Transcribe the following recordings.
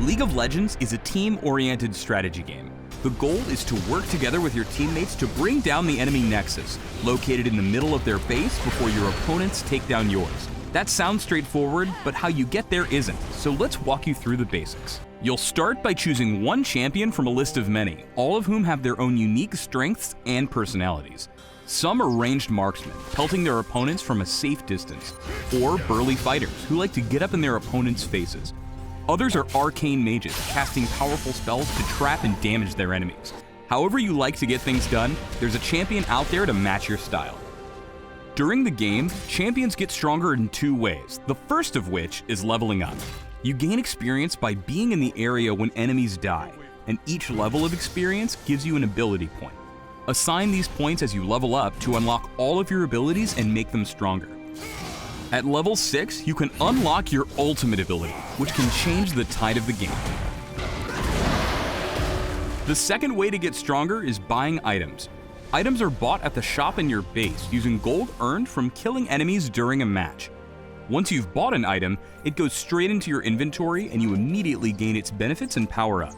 League of Legends is a team-oriented strategy game. The goal is to work together with your teammates to bring down the enemy nexus, located in the middle of their base before your opponents take down yours. That sounds straightforward, but how you get there isn't, so let's walk you through the basics. You'll start by choosing one champion from a list of many, all of whom have their own unique strengths and personalities. Some are ranged marksmen, pelting their opponents from a safe distance, or burly fighters who like to get up in their opponents' faces. Others are arcane mages, casting powerful spells to trap and damage their enemies. However you like to get things done, there's a champion out there to match your style. During the game, champions get stronger in two ways, the first of which is leveling up. You gain experience by being in the area when enemies die, and each level of experience gives you an ability point. Assign these points as you level up to unlock all of your abilities and make them stronger. At level 6, you can unlock your ultimate ability, which can change the tide of the game. The second way to get stronger is buying items. Items are bought at the shop in your base using gold earned from killing enemies during a match. Once you've bought an item, it goes straight into your inventory and you immediately gain its benefits and power up.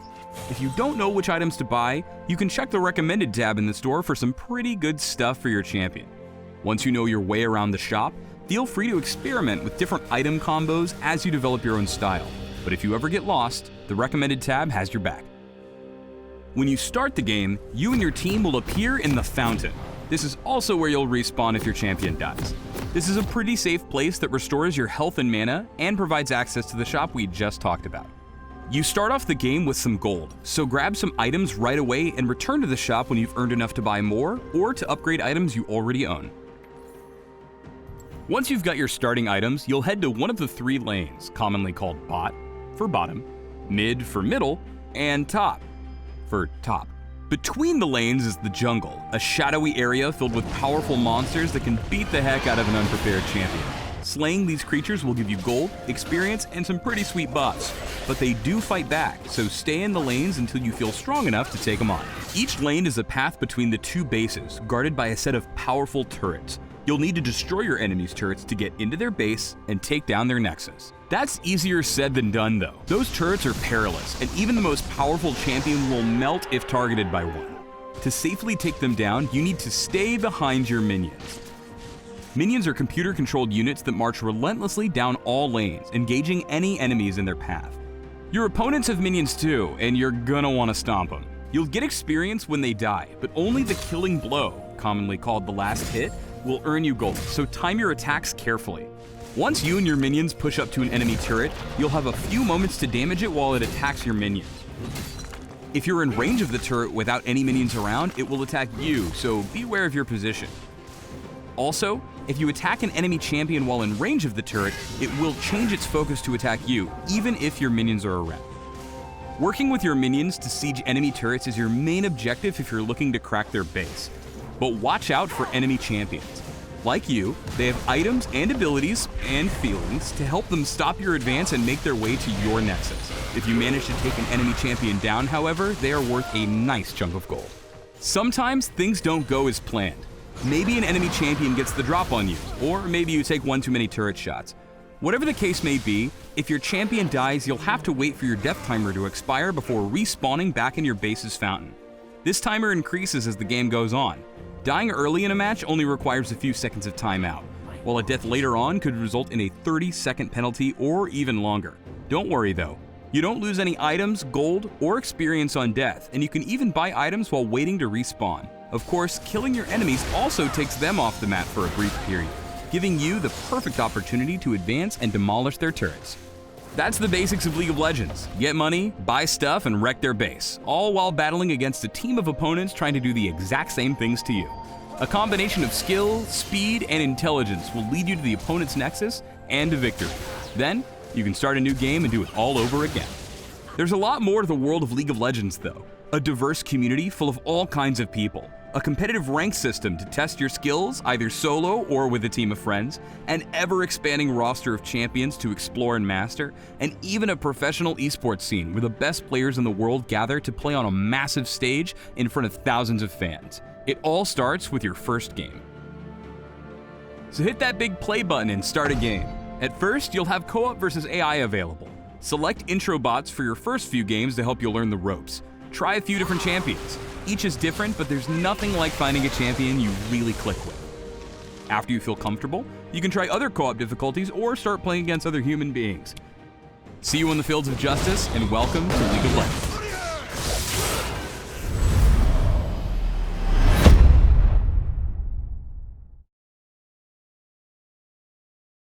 If you don't know which items to buy, you can check the recommended tab in the store for some pretty good stuff for your champion. Once you know your way around the shop, feel free to experiment with different item combos as you develop your own style. But if you ever get lost, the recommended tab has your back. When you start the game, you and your team will appear in the fountain. This is also where you'll respawn if your champion dies. This is a pretty safe place that restores your health and mana and provides access to the shop we just talked about. You start off the game with some gold, so grab some items right away and return to the shop when you've earned enough to buy more or to upgrade items you already own. Once you've got your starting items, you'll head to one of the three lanes, commonly called bot for bottom, mid for middle, and top for top. Between the lanes is the jungle, a shadowy area filled with powerful monsters that can beat the heck out of an unprepared champion. Slaying these creatures will give you gold, experience, and some pretty sweet buffs, but they do fight back, so stay in the lanes until you feel strong enough to take them on. Each lane is a path between the two bases, guarded by a set of powerful turrets. You'll need to destroy your enemy's turrets to get into their base and take down their nexus. That's easier said than done though. Those turrets are perilous, and even the most powerful champion will melt if targeted by one. To safely take them down, you need to stay behind your minions. Minions are computer-controlled units that march relentlessly down all lanes, engaging any enemies in their path. Your opponents have minions too, and you're gonna want to stomp them. You'll get experience when they die, but only the killing blow, commonly called the last hit, will earn you gold, so time your attacks carefully. Once you and your minions push up to an enemy turret, you'll have a few moments to damage it while it attacks your minions. If you're in range of the turret without any minions around, it will attack you, so be aware of your position. Also, if you attack an enemy champion while in range of the turret, it will change its focus to attack you, even if your minions are around. Working with your minions to siege enemy turrets is your main objective if you're looking to crack their base. But watch out for enemy champions. Like you, they have items and abilities and feelings to help them stop your advance and make their way to your nexus. If you manage to take an enemy champion down, however, they are worth a nice chunk of gold. Sometimes things don't go as planned. Maybe an enemy champion gets the drop on you, or maybe you take one too many turret shots. Whatever the case may be, if your champion dies, you'll have to wait for your death timer to expire before respawning back in your base's fountain. This timer increases as the game goes on. Dying early in a match only requires a few seconds of timeout, while a death later on could result in a 30-second penalty or even longer. Don't worry though, you don't lose any items, gold, or experience on death, and you can even buy items while waiting to respawn. Of course, killing your enemies also takes them off the map for a brief period, giving you the perfect opportunity to advance and demolish their turrets. That's the basics of League of Legends. Get money, buy stuff, and wreck their base, all while battling against a team of opponents trying to do the exact same things to you. A combination of skill, speed, and intelligence will lead you to the opponent's nexus and to victory. Then, you can start a new game and do it all over again. There's a lot more to the world of League of Legends though. A diverse community full of all kinds of people, a competitive rank system to test your skills either solo or with a team of friends, an ever-expanding roster of champions to explore and master, and even a professional esports scene where the best players in the world gather to play on a massive stage in front of thousands of fans. It all starts with your first game. So hit that big play button and start a game. At first, you'll have co-op versus AI available. Select intro bots for your first few games to help you learn the ropes. Try a few different champions. Each is different, but there's nothing like finding a champion you really click with. After you feel comfortable, you can try other co-op difficulties or start playing against other human beings. See you in the fields of justice, and welcome to League of Legends.